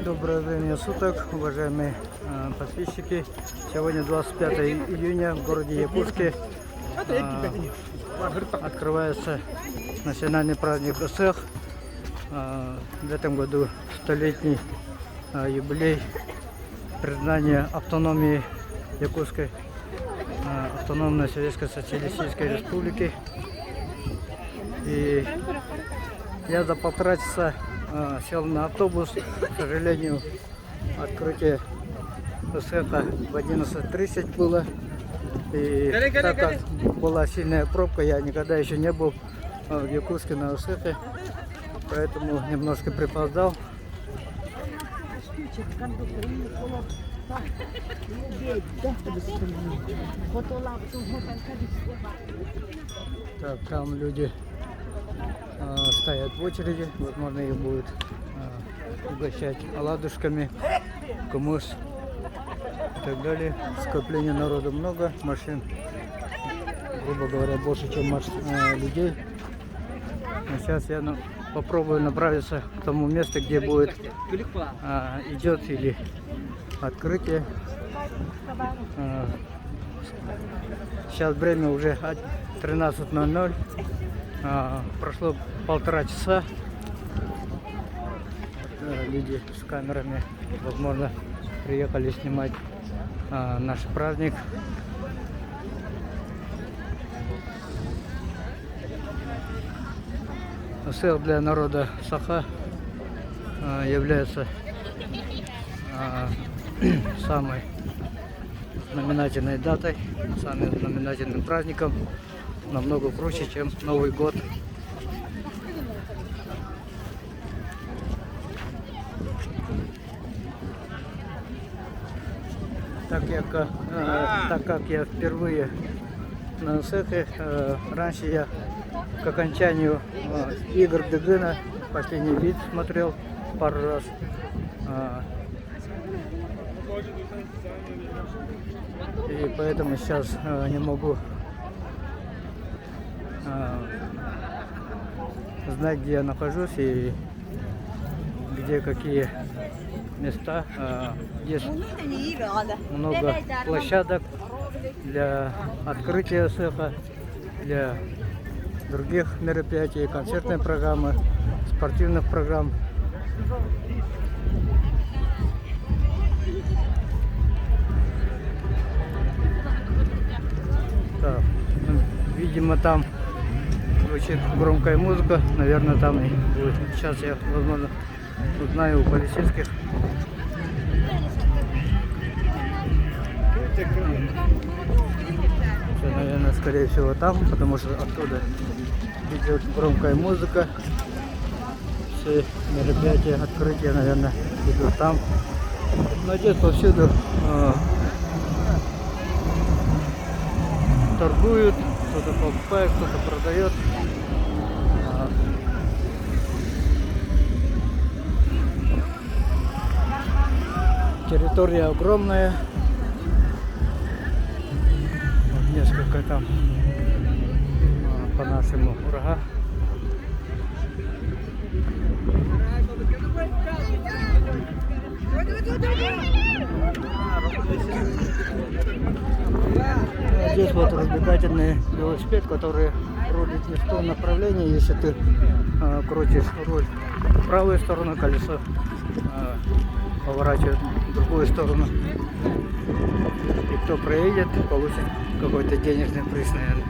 Доброе время суток, уважаемые подписчики. Сегодня 25 июня в городе Якутске открывается национальный праздник ОСЭХ. В этом году столетний юбилей признания автономии Якутской автономной Советской Социалистической Республики. И я за 1,5 часа сел на автобус. К сожалению, открытие ОСЭХа в 11:30 было. И так как была сильная пробка, я никогда еще не был в Якутске на ОСЭХе, поэтому немножко припоздал. Так, там люди стоят в очереди, возможно, их будут угощать оладушками, кумыс и так далее. Скопления народу много, машин, грубо говоря, больше, чем людей. Но сейчас я попробую направиться к тому месту, где будет идет или открытие. Сейчас время уже 13:00. Прошло 1,5 часа. Люди с камерами, возможно, приехали снимать наш праздник. ОСЭХ для народа Саха является самой знаменательной датой, самым знаменательным праздником, намного круче, чем Новый год. Так как я впервые на ОСЭХе, раньше я к окончанию игр Дегына последний вид смотрел пару раз. И поэтому сейчас не могу знать, где я нахожусь и где какие места. Есть много площадок для открытия ОСЭХа, для других мероприятий, концертной программы, спортивных программ. Так, видимо, там звучит громкая музыка, наверное, там и будет. Сейчас я, возможно, узнаю у полицейских. Все, наверное, скорее всего там, потому что оттуда идет громкая музыка. Все мероприятия, открытия, наверное, идут там. Но здесь повсюду торгуют, кто-то покупает, кто-то продает. Территория огромная. Несколько там по-нашему врага. Здесь вот развлекательный велосипед, который рулит не в том направлении. Если ты крутишь руль в правую сторону, колесо поворачивает в другую сторону. И кто проедет, получит какой-то денежный приз, наверное.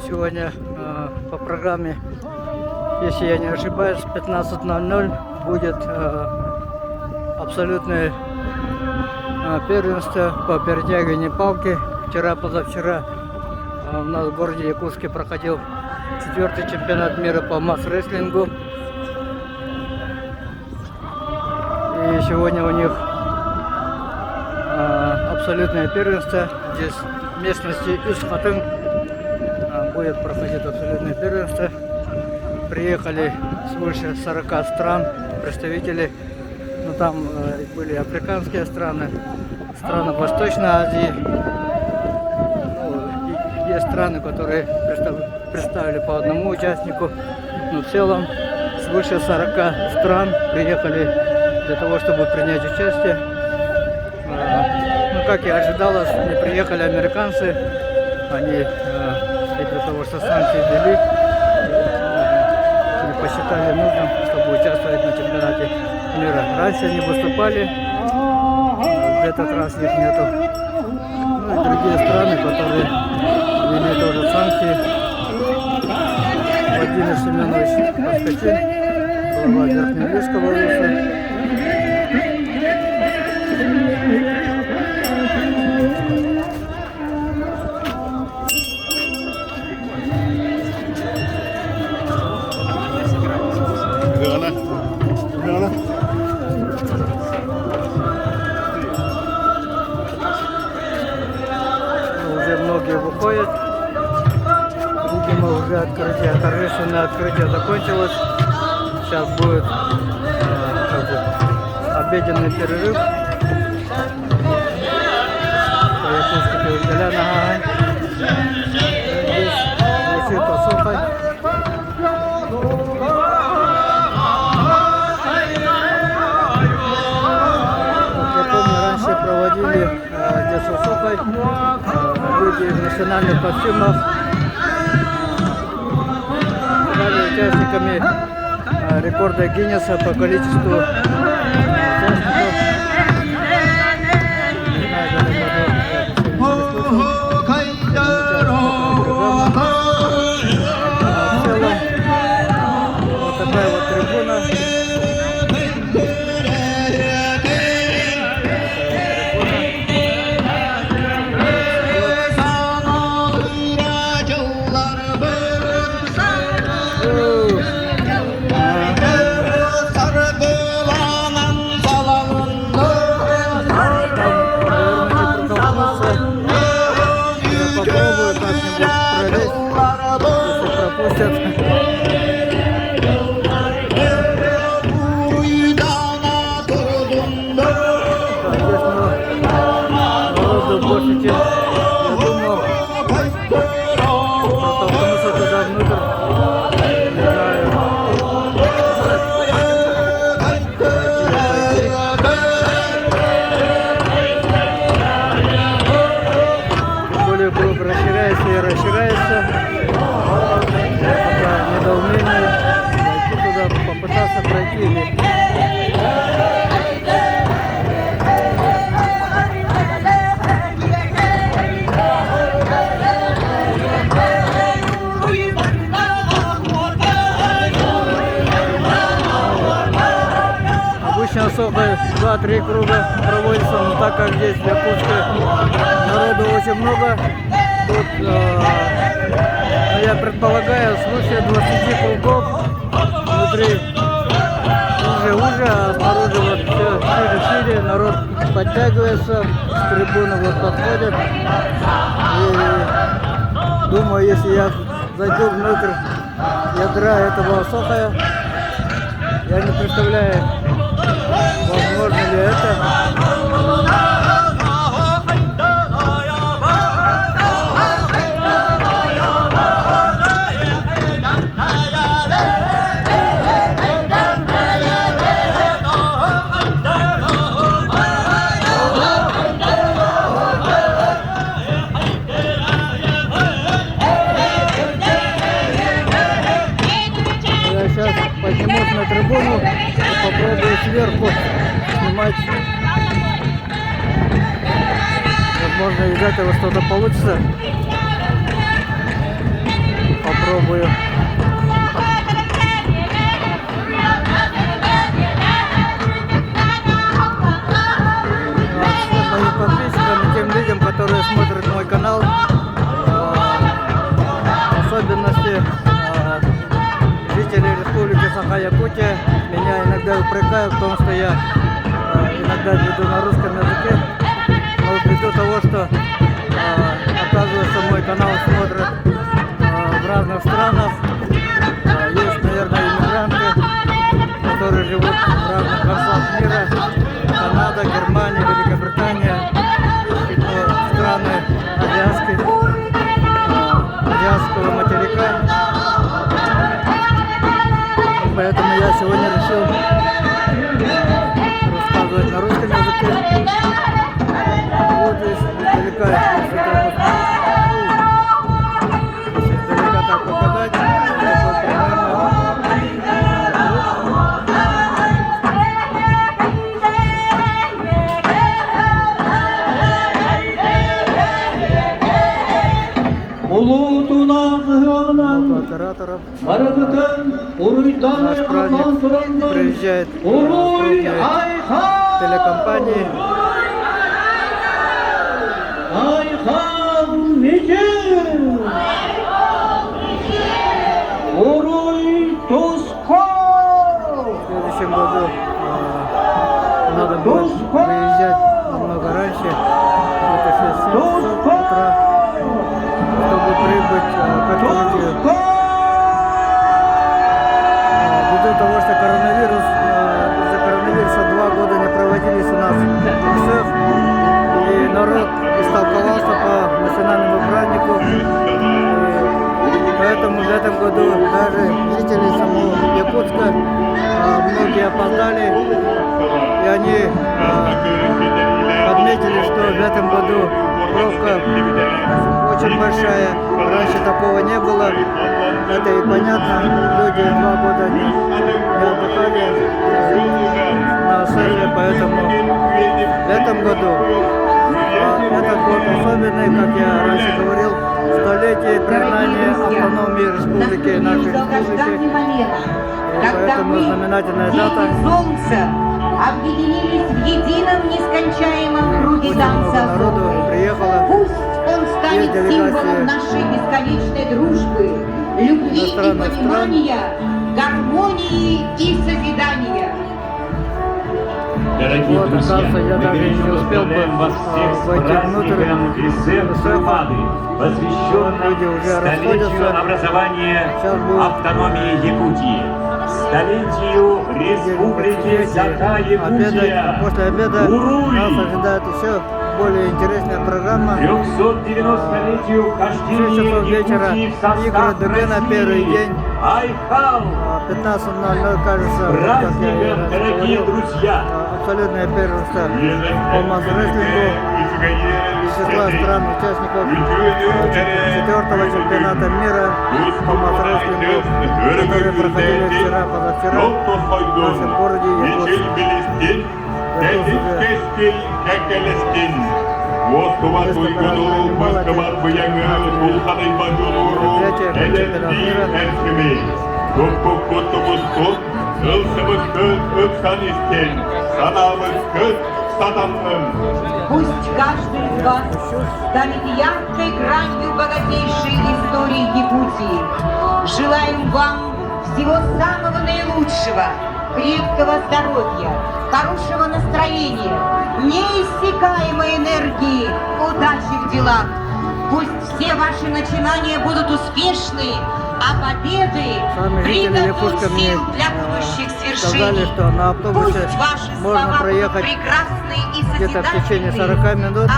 Сегодня по программе, если я не ошибаюсь, 15:00 будет абсолютное первенство по перетягиванию палки. Позавчера у нас в городе Якутске проходил 4-й чемпионат мира по масс-рестлингу. И сегодня у них абсолютное первенство. Здесь в местности Исхатын будет проходить абсолютное первенство. Приехали свыше 40 стран представители. Но там были африканские страны, страны Восточной Азии. Есть страны, которые представили по одному участнику. Но в целом свыше 40 стран приехали для того, чтобы принять участие. Ну, как и ожидалось, не приехали американцы. Они для того, что санкции ввели, посчитали нужным, чтобы участвовать на чемпионате мира. Раньше они выступали, в этот раз их нету. Ну и другие страны, которые ввели тоже санкции. Владимир Семенович Паскачин, глава Верхнеуральского РУСа. Уже многие выходят. Видимо, уже открытие, торжественное открытие закончилось. Сейчас будет обеденный перерыв. Проводили здесь Сухой, люди в национальных костюмах стали участниками рекорда Гиннесса по количеству участников. В целом, вот такая вот трибуна. Больше, чем я думал, протолкнуться туда внутрь, не знаю. Тем более клуб расширяется и расширяется. Пока недоумение, пойти туда, попытаться пройти или... Особо 2-3 круга проводится, но так как здесь в Якутске народу очень много, тут, я предполагаю, свыше 20 кругов, внутри уже, а снаружи вот все шире, народ подтягивается, с трибуны вот подходит, и думаю, если я зайду внутрь ядра этого Сохая, я не представляю, возможно ли это? Я сейчас поднимусь на трибуну и попробую сверху снимать. Возможно, из этого что-то получится. Попробую. Моим подписчикам и тем людям, которые смотрят мой канал, в особенности жители Республики Саха-Якутия, меня иногда упрекают в том, что я всегда веду на русском языке, но ввиду того, что оказывается мой канал смотрят в разных странах, есть, наверное, иммигранты, которые живут в разных концах мира, Канада, Германия, Великобритания, страны азиатского материка. Поэтому я сегодня решил рассказывать на русском языке. Вот здесь издалека, если издалека так показать, такой примерно. Операторов. Наш праздник приезжает крупные телекомпании. В следующем году надо будет выезжать намного раньше, где-то 6 часов утра, чтобы прибыть к открытию. Ввиду того, что из-за коронавируса 2 года не проводились у нас СЭФ, и народ истолковался по национальному празднику, поэтому в этом году даже жители самого Якутска многие опоздали, и они подметили, что в этом году пробка очень большая, раньше такого не было, это и понятно, люди 2 года не отдыхали на СЭФе, поэтому в этом году, этот год особенный, как я раньше говорил, столетие признания автономии республики, нашей республики, и поэтому знаменательная дата. Объединились в едином нескончаемом круге танца. Народу приехало. Пусть он станет символом нашей бесконечной дружбы, любви и понимания, гармонии и созидания. Дорогие Вот, друзья, я даже не успел бы войти внутрь СЭФа. посвященном столетию образования автономии Якутии, столетию Республики Саха-Якутия. После обеда нас ожидает еще более интересная программа. 390-летию 6 вхождения часов вечера Якутии в игры состав ДГ на первый России. день. Айхал! 15:00, кажется, как я Праздником, дорогие говорил, друзья! абсолютное первенство по масс-рестлингу из числа стран участников 4-го чемпионата мира по масс-рестлингу, которые проходили вчера, позавчера в нашем городе Якутске. Пусть каждый из вас станет яркой гранью богатейшей истории Якутии. Желаем вам всего самого наилучшего, крепкого здоровья, хорошего настроения, неиссякаемой энергии, удачи в делах. Пусть все ваши начинания будут успешны, а победы придадут сил для будущих сказали, свершений. что на автобусе Пусть ваши можно слова проехать будут прекрасны и где-то в течение созидательны, 40 минут а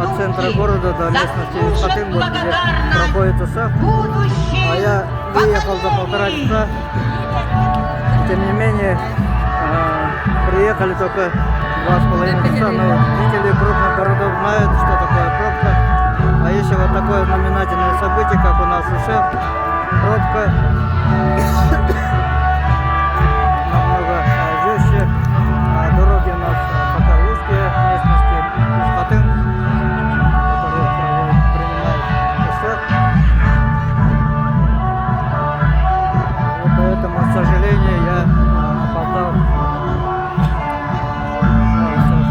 от центра города до местности заслужат Хатынбург, где благодарность проходит СЭФ. будущее А я выехал за 1,5 часа. Тем не менее, приехали только 2,5 часа, но жители крупных городов знают, что такое пробка. А еще вот такое знаменательное событие, как у нас СЭФ, пробка намного жестче, дороги у нас пока узкие, местности Хатын, которые принимают СЭФ. И поэтому, к сожалению, я опоздал на СЭФ.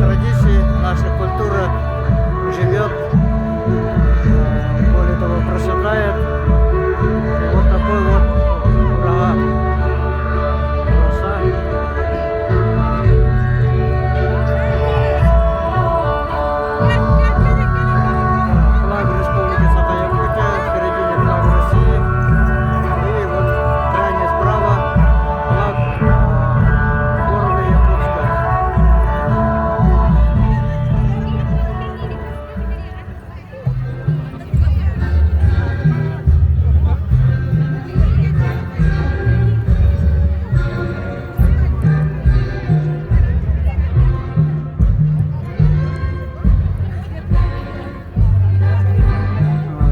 традиций, наша культура живет, более того, процветает. И вот такой вот Урага. Краса. Флаг Республики Саха-Якутия, в середине флаг России. И вот крайне справа флаг города Якутска.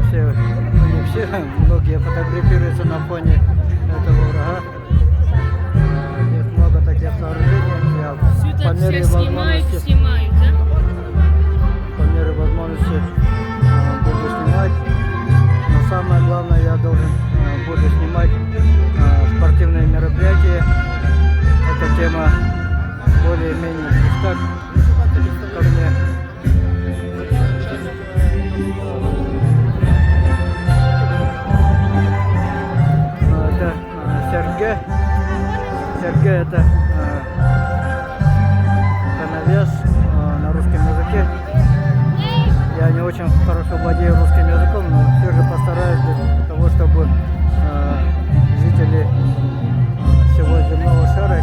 Все, ну не все, многие фотографируются на фоне этого врага. Здесь много таких сооружений. Я Все по так мере все снимают, возможности, снимают, да? по мере возможности буду снимать. Но самое главное, я должен буду снимать спортивные мероприятия. Эта тема более-менее близка ко мне. Это Сергей. Сергей это коновес на русском языке. Я не очень хорошо владею русским языком, но все же постараюсь для того, чтобы жители всего земного шара,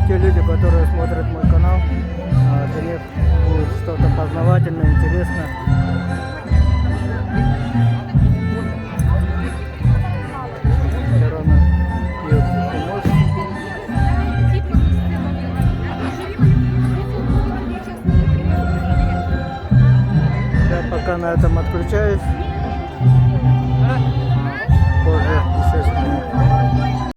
те люди, которые смотрят мой канал, для них будет что-то познавательное, интересно. Я пока на этом отключаюсь.